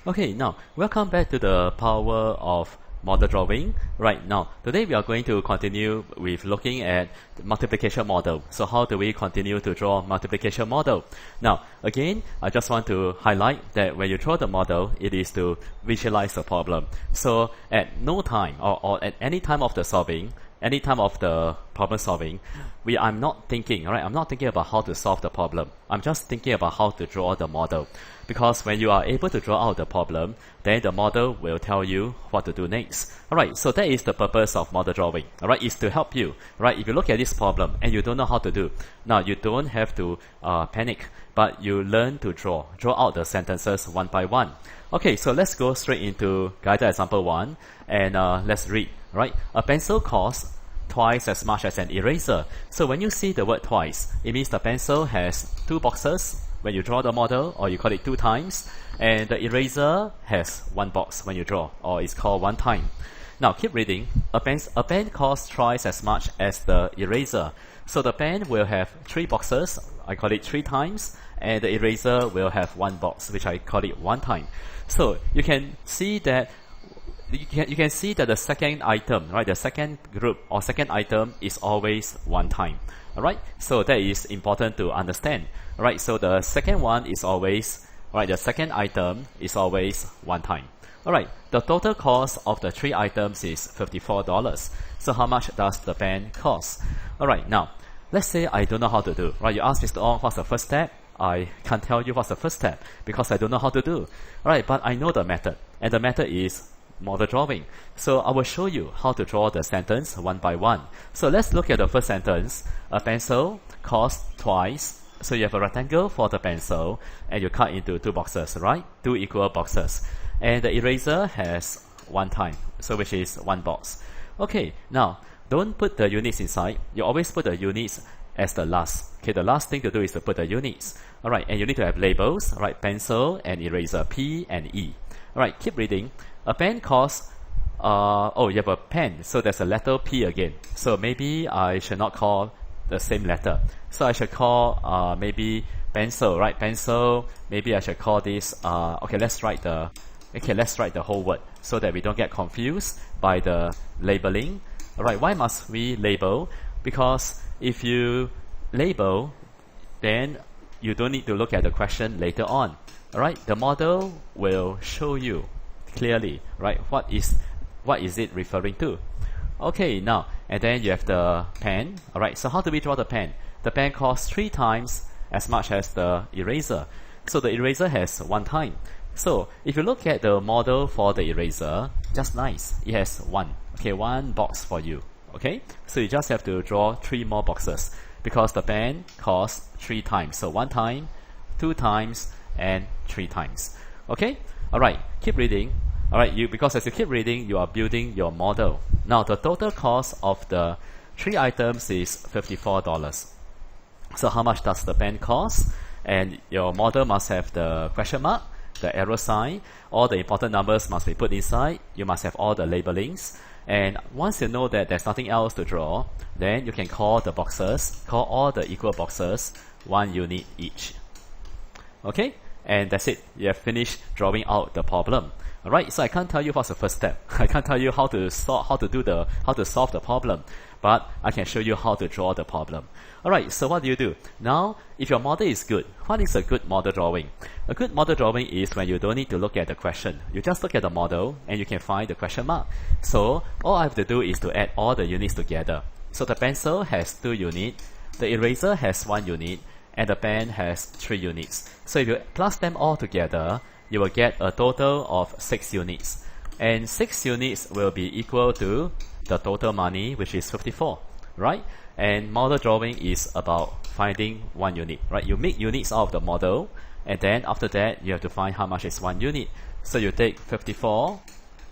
Okay, now welcome back to the power of model drawing. Right now, today we are going to continue with looking at the multiplication model. So how do we continue to draw multiplication model? Now, again, I just want to highlight that when you draw the model, it is to visualize the problem. So at no time or at any time of the solving, any time of the problem solving, I'm not thinking about how to solve the problem. I'm just thinking about how to draw the model. Because when you are able to draw out the problem, then the model will tell you what to do next. Alright, so that is the purpose of model drawing. Alright, is to help you. Right, if you look at this problem and you don't know how to do, now you don't have to panic, but you learn to draw out the sentences one by one. Okay, so let's go straight into guided example 1 and let's read. Right, a pencil costs twice as much as an eraser. So when you see the word twice, it means the pencil has two boxes when you draw the model, or you call it two times, and the eraser has one box when you draw, or it's called one time. Now keep reading. A pen costs twice as much as the eraser. So the pen will have three boxes, I call it three times, and the eraser will have one box, which I call it one time. So you can see that the second item, right, the second group or second item is always one time. Alright, so that is important to understand. Alright, so the second one is always, the second item is always one time. Alright, the total cost of the three items is $54. So how much does the pen cost? Alright, now, let's say I don't know how to do. Right, you ask Mr. Ong, what's the first step? I can't tell you what's the first step because I don't know how to do. Alright, but I know the method, and the method is model drawing. So I will show you how to draw the sentence one by one. So let's look at the first sentence. A pencil costs twice. So you have a rectangle for the pencil and you cut into two boxes, right? Two equal boxes. And the eraser has one time, so which is one box. Okay, now don't put the units inside. You always put the units as the last. Okay, the last thing to do is to put the units. Alright, and you need to have labels, right? Pencil and eraser, P and E. Alright, keep reading. A pen costs, you have a pen, so there's a letter P again. So maybe I should not call the same letter. So I should call maybe pencil, right? Pencil, maybe I should call this, let's write the whole word so that we don't get confused by the labeling. Alright, why must we label? Because if you label, then you don't need to look at the question later on. Alright, the model will show you clearly, right, what is it referring to. Okay, now, and then you have the pen. Alright, so how do we draw the pen? The pen costs three times as much as the eraser. So the eraser has one time. So if you look at the model for the eraser, just nice, it has one box for you. Okay, so you just have to draw three more boxes because the pen costs three times. So one time, two times, and three times. Okay, alright, keep reading. Alright, because as you keep reading, you are building your model. Now the total cost of the three items is $54. So how much does the pen cost? And your model must have the question mark, the arrow sign, all the important numbers must be put inside. You must have all the labelings. And once you know that there's nothing else to draw, then you can call all the equal boxes 1 unit each. Okay, and that's it. You have finished drawing out the problem. Alright, so I can't tell you what's the first step. I can't tell you how to solve the problem, but I can show you how to draw the problem. Alright, so what do? Now, if your model is good, what is a good model drawing? A good model drawing is when you don't need to look at the question. You just look at the model and you can find the question mark. So all I have to do is to add all the units together. So the pencil has 2 units, the eraser has 1 unit, and the pen has 3 units. So if you plus them all together, you will get a total of 6 units. And 6 units will be equal to the total money, which is 54, right? And model drawing is about finding 1 unit, right? You make units out of the model, and then after that, you have to find how much is 1 unit. So you take 54,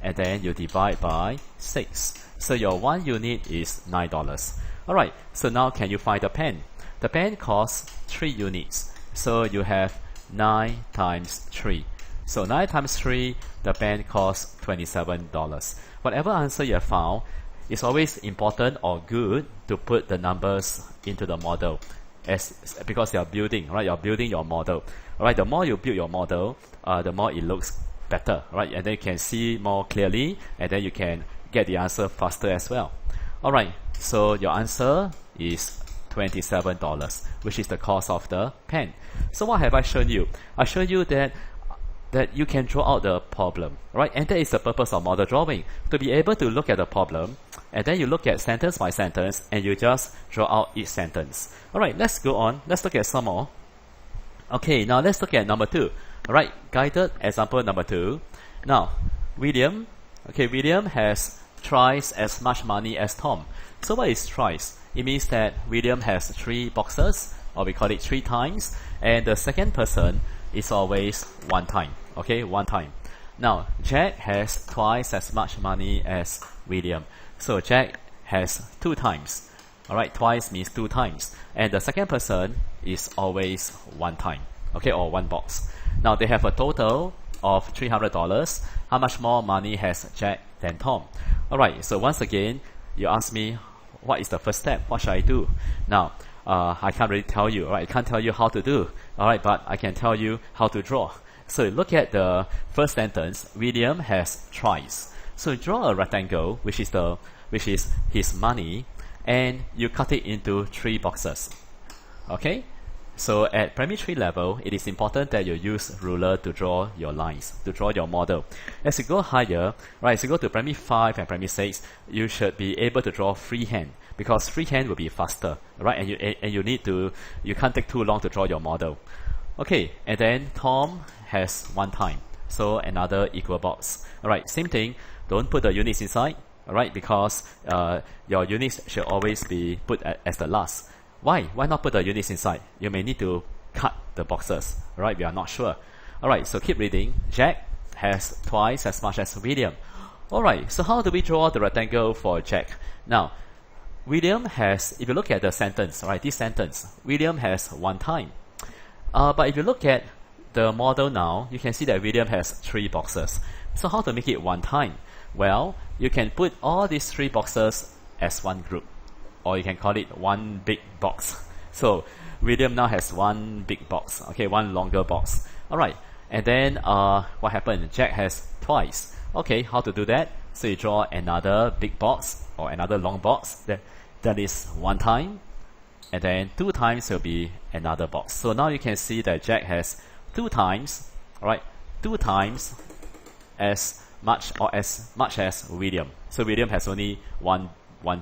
and then you divide by 6. So your 1 unit is $9. Alright, so now can you find the pen? The pen costs 3 units. So you have 9 times 3. So 9 times 3, the pen costs $27. Whatever answer you have found, it's always important or good to put the numbers into the model, because you are building, right? You are building your model. Alright, the more you build your model, the more it looks better, right? And then you can see more clearly, and then you can get the answer faster as well. Alright, so your answer is $27, which is the cost of the pen. So what have I shown you? I showed you that you can draw out the problem, right? And that is the purpose of model drawing, to be able to look at the problem, and then you look at sentence by sentence, and you just draw out each sentence. Alright, let's go on. Let's look at some more. Okay, now let's look at number 2. Alright, guided example number 2. Now, William has twice as much money as Tom. So what is twice? It means that William has 3 boxes, or we call it 3 times, and the second person is always 1 time. Okay, 1 time. Now, Jack has twice as much money as William. So Jack has 2 times. Alright, twice means 2 times. And the second person is always 1 time. Okay, or 1 box. Now, they have a total of $300. How much more money has Jack than Tom? Alright, so once again, you ask me, what is the first step? What should I do? Now, I can't really tell you, right? I can't tell you how to do, alright, but I can tell you how to draw. So look at the first sentence. William has twice. So draw a rectangle, which is his money, and you cut it into 3 boxes. Okay? So at primary 3 level, it is important that you use ruler to draw your lines, to draw your model. As you go higher, right, as you go to primary 5 and primary 6, you should be able to draw freehand, because freehand will be faster, right? And you can't take too long to draw your model. Okay, and then Tom has 1 time, so another equal box. Alright, same thing, don't put the units inside, alright, because your units should always be put as the last. Why? Why not put the units inside? You may need to cut the boxes, right? We are not sure. Alright, so keep reading. Jack has twice as much as William. Alright, so how do we draw the rectangle for Jack? Now, William has, if you look at the sentence, right, this sentence, William has 1 time. But if you look at the model now, you can see that William has 3 boxes. So how to make it 1 time? Well, you can put all these 3 boxes as 1 group, or you can call it 1 big box. So William now has 1 big box, okay, 1 longer box. Alright, and then what happened? Jack has twice. Okay, how to do that? So you draw another big box, or another long box, that is 1 time, and then 2 times will be another box. So now you can see that Jack has 2 times, alright, 2 times as much as William. So William has only one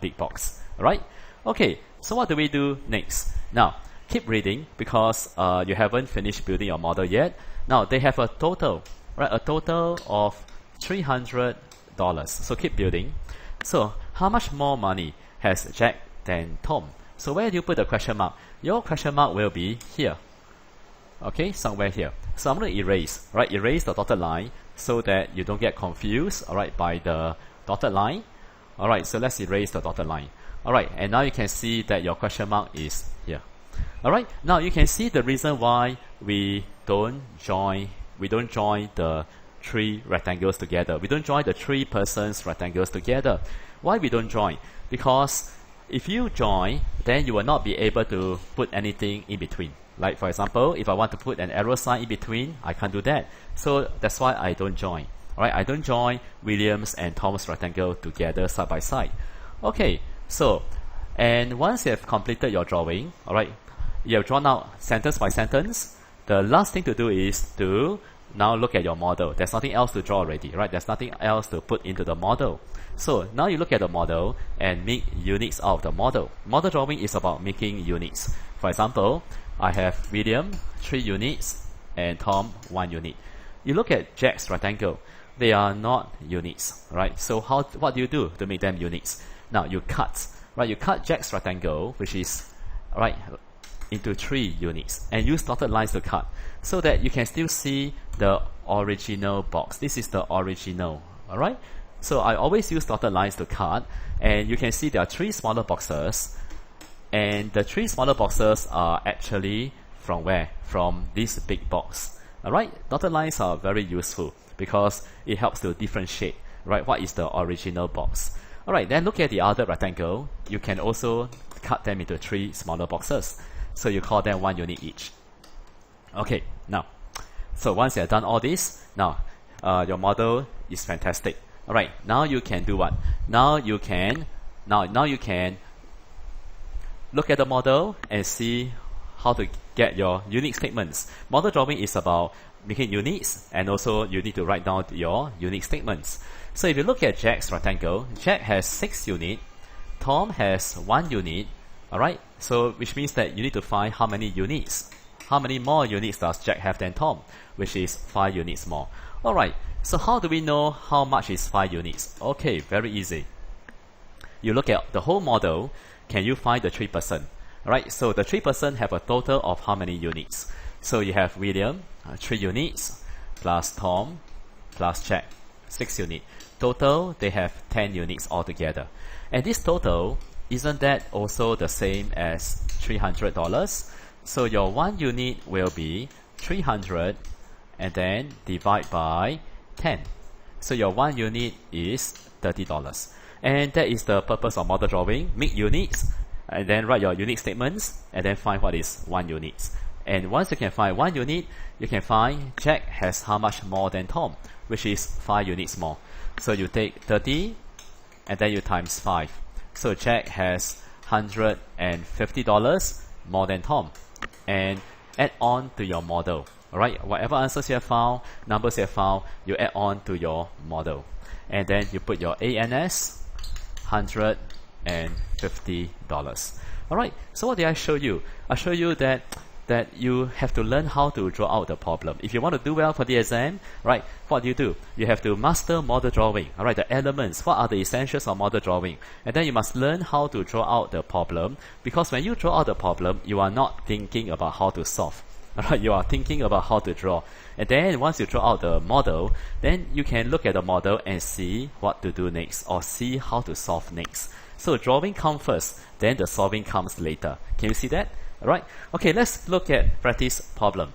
big box, alright? Okay, so what do we do next? Now, keep reading, because you haven't finished building your model yet. Now, they have a total, right? A total of $300. So keep building. So how much more money has Jack than Tom? So where do you put the question mark? Your question mark will be here. Okay, somewhere here. So I'm going to erase, right? Erase the dotted line so that you don't get confused, alright, by the dotted line. Alright, so let's erase the dotted line. Alright, and now you can see that your question mark is here. Alright, now you can see the reason why we don't join the 3 rectangles together. We don't join the 3 persons rectangles together. Why we don't join? Because if you join, then you will not be able to put anything in between. Like for example, if I want to put an arrow sign in between, I can't do that. So that's why I don't join. Alright, I don't join William's and Tom's rectangle together side by side. Okay, so, and once you have completed your drawing, alright, you have drawn out sentence by sentence, the last thing to do is to now look at your model. There's nothing else to draw already, right? There's nothing else to put into the model. So now you look at the model and make units out of the model. Model drawing is about making units. For example, I have William 3 units and Tom 1 unit. You look at Jack's rectangle. They are not units, right? So what do you do to make them units? Now you cut, right? You cut Jack's rectangle, which is, right, into 3 units, and use dotted lines to cut, so that you can still see the original box. This is the original, alright? So I always use dotted lines to cut, and you can see there are 3 smaller boxes, and the 3 smaller boxes are actually from where? From this big box, alright? Dotted lines are very useful because it helps to differentiate, right, what is the original box. Alright, then look at the other rectangle. You can also cut them into 3 smaller boxes. So you call them 1 unit each. Okay, now, so once you have done all this, now your model is fantastic. Alright, now you can do what? Now you can look at the model and see how to get your unique statements. Model drawing is about making units, and also you need to write down your unique statements. So if you look at Jack's rectangle, Jack has 6 units, Tom has 1 unit. Alright, so which means that you need to find how many units. How many more units does Jack have than Tom? Which is 5 units more. Alright, so how do we know how much is 5 units? Okay, very easy. You look at the whole model, can you find the 3%? Alright, so the 3% have a total of how many units? So you have William, 3 units, plus Tom, plus Jack, 6 units. Total, they have 10 units altogether. And this total, isn't that also the same as $300? So your 1 unit will be 300 and then divide by 10. So your 1 unit is $30. And that is the purpose of model drawing. Make units and then write your unique statements and then find what is 1 unit. And once you can find 1 unit, you can find Jack has how much more than Tom, which is 5 units more. So you take 30 and then you times 5. So Jack has $150 more than Tom. And add on to your model. Alright, whatever answers you have found, numbers you have found, you add on to your model. And then you put your ANS, $150. Alright, so what did I show you? I show you that you have to learn how to draw out the problem. If you want to do well for the exam, right, what do? You have to master model drawing, alright, the elements, what are the essentials of model drawing, and then you must learn how to draw out the problem, because when you draw out the problem, you are not thinking about how to solve, alright, you are thinking about how to draw. And then once you draw out the model, then you can look at the model and see what to do next, or see how to solve next. So drawing comes first, then the solving comes later. Can you see that? Alright, okay, let's look at practice problem.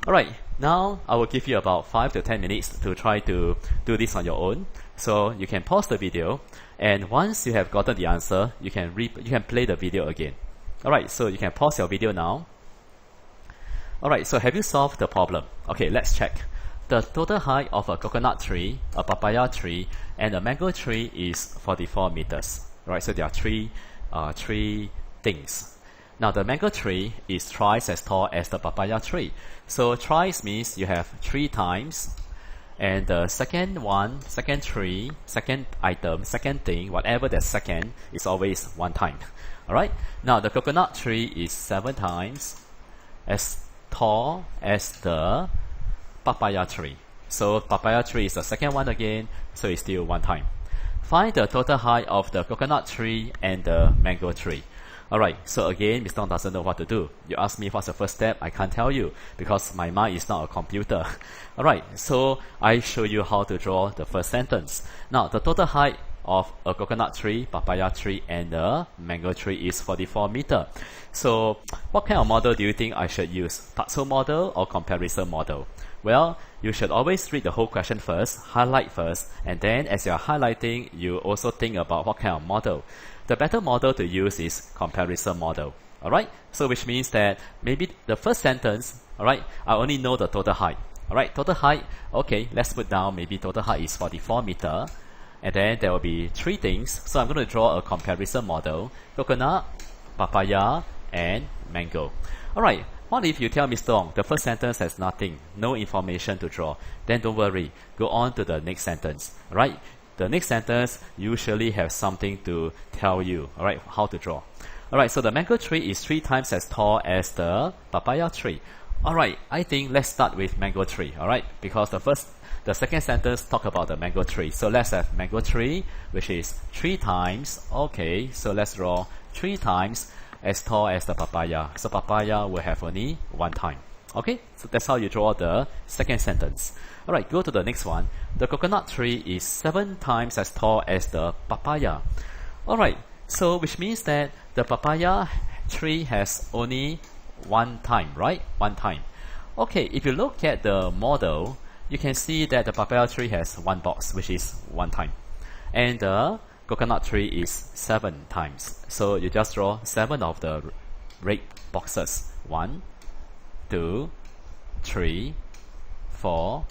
Alright, now I will give you about 5 to 10 minutes to try to do this on your own. So you can pause the video, and once you have gotten the answer, you can play the video again. Alright, so you can pause your video now. Alright, so have you solved the problem? Okay, let's check. The total height of a coconut tree, a papaya tree, and a mango tree is 44 meters. Right, so there are three things. Now the mango tree is thrice as tall as the papaya tree. So thrice means you have 3 times, and the second item, second thing, whatever the second, is always 1 time. Alright, now the coconut tree is 7 times as tall as the papaya tree. So papaya tree is the second one again, so it's still 1 time. Find the total height of the coconut tree and the mango tree. Alright, so again, Mr. Ong doesn't know what to do. You ask me what's the first step, I can't tell you because my mind is not a computer. Alright, so I show you how to draw the first sentence. Now, the total height of a coconut tree, papaya tree, and a mango tree is 44 meters. So, what kind of model do you think I should use? Parcel model or comparison model? Well, you should always read the whole question first, highlight first, and then as you're highlighting, you also think about what kind of model. The better model to use is comparison model. Alright, so which means that maybe the first sentence, alright, I only know the total height. Alright, total height, okay, let's put down maybe total height is 44 meters. And then there will be 3 things. So I'm going to draw a comparison model: coconut, papaya, and mango. Alright, what if you tell Mr. Ong the first sentence has nothing, no information to draw? Then don't worry, go on to the next sentence. Alright, the next sentence usually has something to tell you, alright, how to draw. Alright, so the mango tree is 3 times as tall as the papaya tree. Alright, I think let's start with mango tree, alright, because the second sentence talk about the mango tree. So let's have mango tree, which is 3 times, okay, so let's draw 3 times as tall as the papaya. So papaya will have only 1 time. Okay, so that's how you draw the second sentence. Alright, go to the next one. The coconut tree is 7 times as tall as the papaya. Alright, so which means that the papaya tree has only 1 time, right? 1 time. Okay, if you look at the model, you can see that the papaya tree has 1 box, which is 1 time. And the coconut tree is 7 times. So you just draw 7 of the red boxes. 1, 2, 3, 4,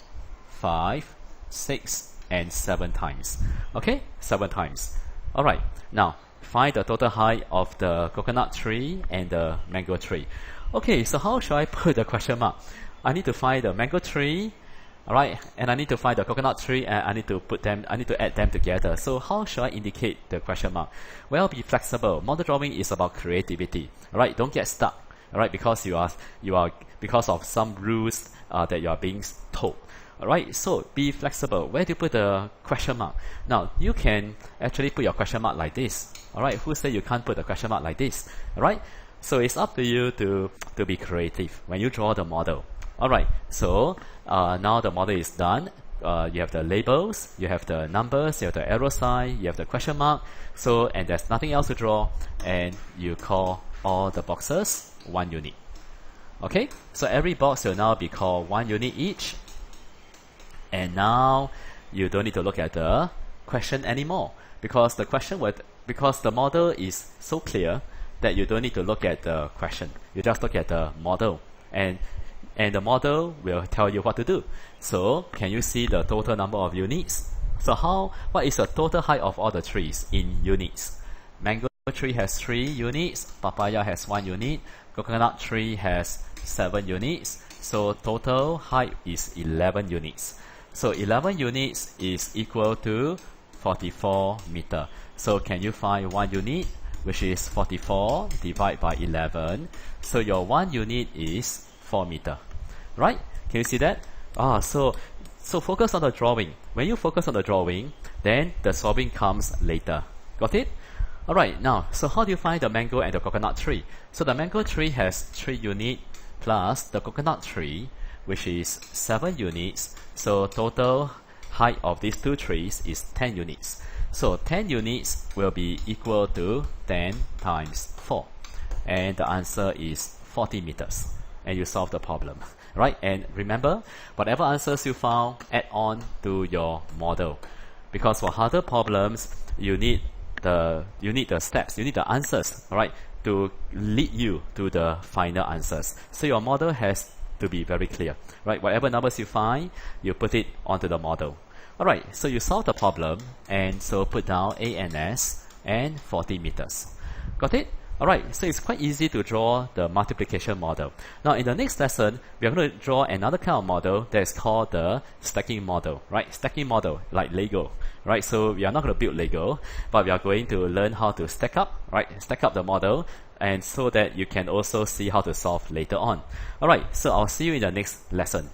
5, 6, and 7 times. Okay, 7 times. Alright, now find the total height of the coconut tree and the mango tree. Okay, so how should I put the question mark? I need to find the mango tree, alright, and I need to find the coconut tree, and I need to add them together. So how should I indicate the question mark? Well, be flexible. Model drawing is about creativity. Alright, don't get stuck. Alright, because because of some rules that you are being told. Alright, so be flexible. Where do you put the question mark? Now, you can actually put your question mark like this. Alright, who said you can't put the question mark like this? Alright, so it's up to you to be creative when you draw the model. Alright, so now the model is done. You have the labels, you have the numbers, you have the arrow sign, you have the question mark. So, and there's nothing else to draw, and you call all the boxes 1 unit. Okay, so every box will now be called 1 unit each. And now you don't need to look at the question anymore, because the model is so clear that you don't need to look at the question. You just look at the model, and the model will tell you what to do. So can you see the total number of units? So what is the total height of all the trees in units? Mango tree has 3 units, papaya has 1 unit, coconut tree has 7 units. So total height is 11 units. So 11 units is equal to 44 meter. So can you find 1 unit, which is 44 divided by 11? So your 1 unit is 4 meter. Right? Can you see that? So focus on the drawing. When you focus on the drawing, then the solving comes later. Got it? Alright, now, so how do you find the mango and the coconut tree? So the mango tree has 3 units plus the coconut tree, which is 7 units. So total height of these 2 trees is 10 units. So 10 units will be equal to 10 times 4. And the answer is 40 meters. And you solve the problem. Right? And remember, whatever answers you found, add on to your model. Because for harder problems, you need the steps, you need the answers, right, to lead you to the final answers. So your model has to be very clear, right? Whatever numbers you find, you put it onto the model. Alright, so you solve the problem, and so put down A and S and 40 meters. Got it? Alright, so it's quite easy to draw the multiplication model. Now in the next lesson, we are going to draw another kind of model that is called the stacking model, right? Stacking model, like Lego, right? So we are not going to build Lego, but we are going to learn how to stack up, right? Stack up the model, and so that you can also see how to solve later on. Alright, so I'll see you in the next lesson.